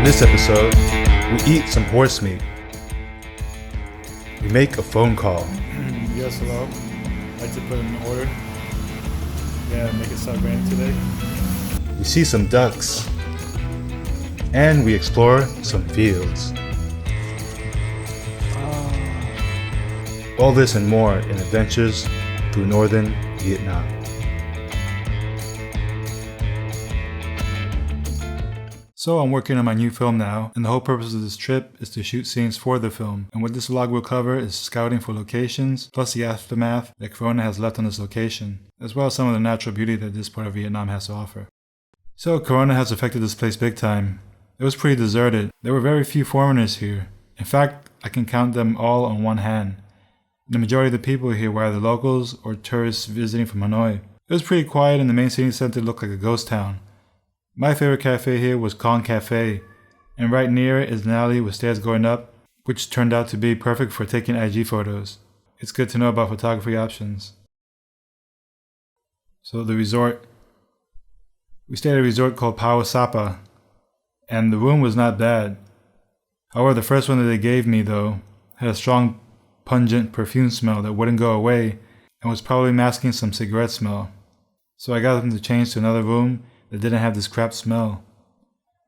this episode, we eat some horse meat. We make a phone call. Yes, hello. I'd like to put in an order. Yeah, make it stop raining today. We see some ducks. And we explore some fields. All this and more in Adventures Through Northern Vietnam. So I'm working on my new film now, and the whole purpose of this trip is to shoot scenes for the film. And what this vlog will cover is scouting for locations, plus the aftermath that Corona has left on this location, as well as some of the natural beauty that this part of Vietnam has to offer. So Corona has affected this place big time. It was pretty deserted. There were very few foreigners here. In fact, I can count them all on one hand. The majority of the people here were either locals or tourists visiting from Hanoi. It was pretty quiet and the main city center looked like a ghost town. My favorite cafe here was Con Cafe, and right near it is an alley with stairs going up, which turned out to be perfect for taking IG photos. It's good to know about photography options. So the resort. We stayed at a resort called Sapa, and the room was not bad. However, the first one that they gave me, though, had a strong, pungent perfume smell that wouldn't go away and was probably masking some cigarette smell. So I got them to change to another room that didn't have this crap smell.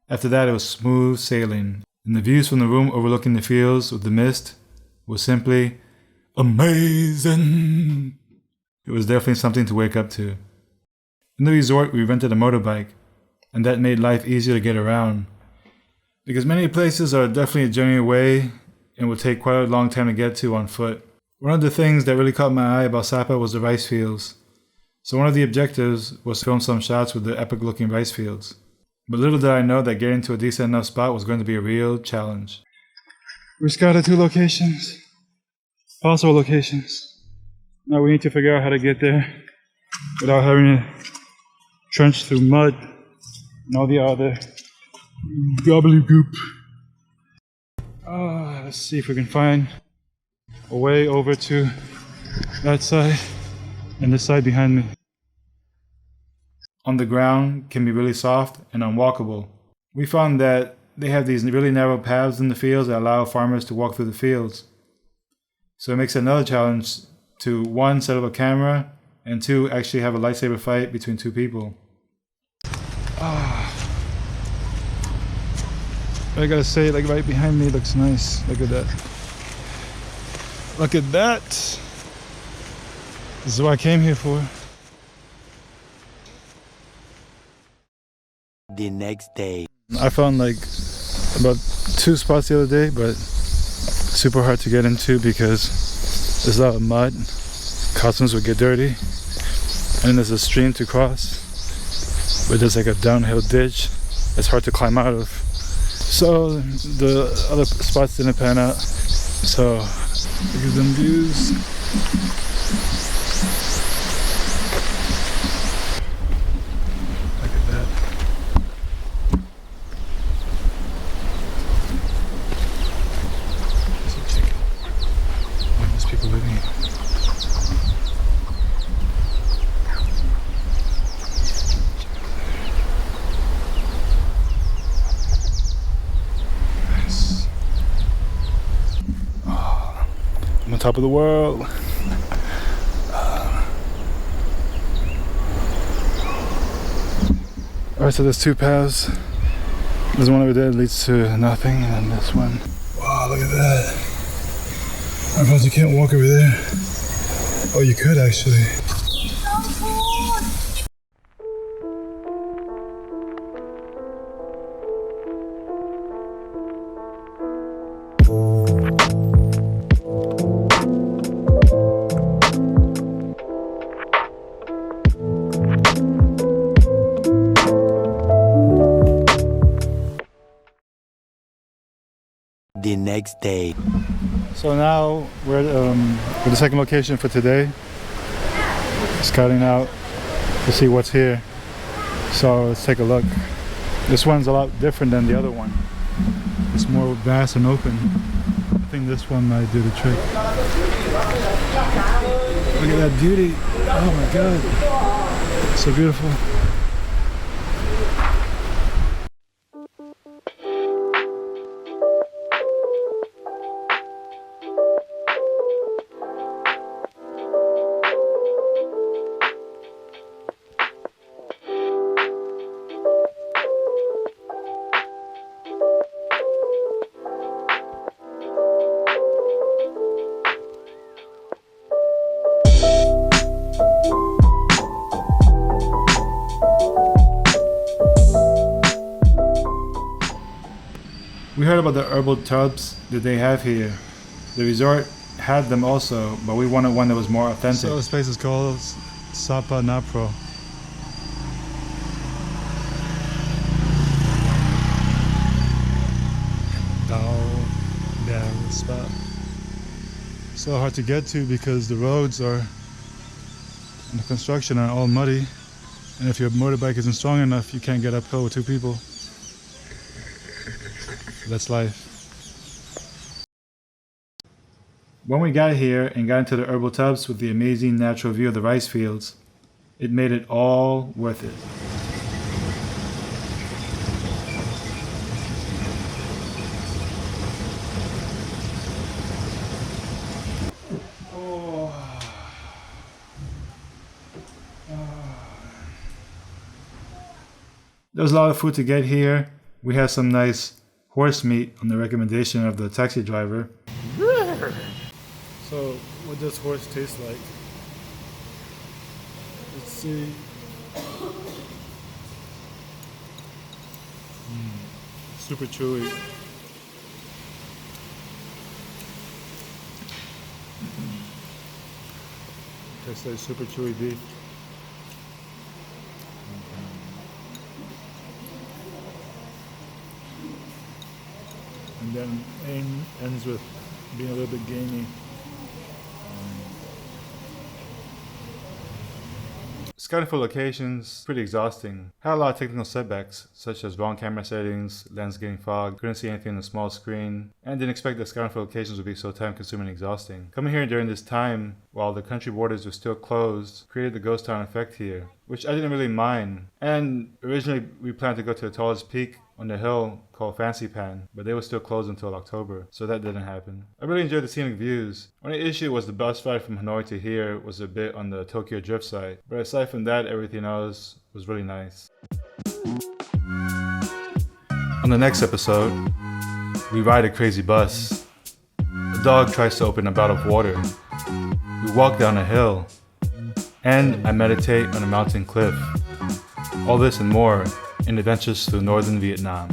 After that, it was smooth sailing, and the views from the room overlooking the fields with the mist was simply amazing. It was definitely something to wake up to. In the resort, we rented a motorbike, and that made life easier to get around, because many places are definitely a journey away and will take quite a long time to get to on foot. One of the things that really caught my eye about Sapa was the rice fields. So one of the objectives was to film some shots with the epic looking rice fields. But little did I know that getting to a decent enough spot was going to be a real challenge. We scouted 2 locations, possible locations. Now we need to figure out how to get there without having to trench through mud and all the other gobbledygook. Let's see if we can find a way over to that side and this side behind me. On the ground can be really soft and unwalkable. We found that they have these really narrow paths in the fields that allow farmers to walk through the fields. So it makes it another challenge to 1, set up a camera, and 2, actually have a lightsaber fight between 2 people. I gotta say, like right behind me looks nice. Look at that. Look at that. This is what I came here for. The next day. I found like about 2 spots the other day, but super hard to get into because there's a lot of mud. Costumes would get dirty. And there's a stream to cross, but there's like a downhill ditch that's hard to climb out of. So the other spots didn't pan out. So look at them views. Look at that. There's a chicken. Oh, there's people living here. I'm on top of the world. Alright, so there's 2 paths. There's one over there that leads to nothing, and then this one. Wow, look at that. I suppose you can't walk over there. Oh, you could actually. The next day. So now we're at the second location for today. Scouting out to see what's here. So let's take a look. This one's a lot different than the other one. It's more vast and open. I think this one might do the trick. Look at that beauty. Oh my god. So beautiful. We heard about the herbal tubs that they have here. The resort had them also, but we wanted one that was more authentic. So this place is called Sapa Napro. Down spot. So hard to get to because the roads are under construction are all muddy, and if your motorbike isn't strong enough, you can't get uphill with two people. That's life. When we got here and got into the herbal tubs with the amazing natural view of the rice fields, it made it all worth it. There was a lot of food to get here. We had some nice horse meat on the recommendation of the taxi driver. So, what does horse taste like? Let's see. Super chewy. Tastes like super chewy beef. And then ends with being a little bit gamey. Scouting for locations, pretty exhausting. Had a lot of technical setbacks, such as wrong camera settings, lens getting fogged, couldn't see anything on the small screen, and didn't expect that scouting for locations would be so time consuming and exhausting. Coming here during this time, while the country borders were still closed, created the ghost town effect here, which I didn't really mind. And originally we planned to go to the tallest peak on the hill called Fancy Pan, but they were still closed until October, so that didn't happen. I really enjoyed the scenic views. Only issue was the bus ride from Hanoi to here was a bit on the Tokyo Drift side, but aside from that, everything else was really nice. On the next episode, we ride a crazy bus. A dog tries to open a bottle of water. We walk down a hill, and I meditate on a mountain cliff. All this and more in Adventures Through Northern Vietnam.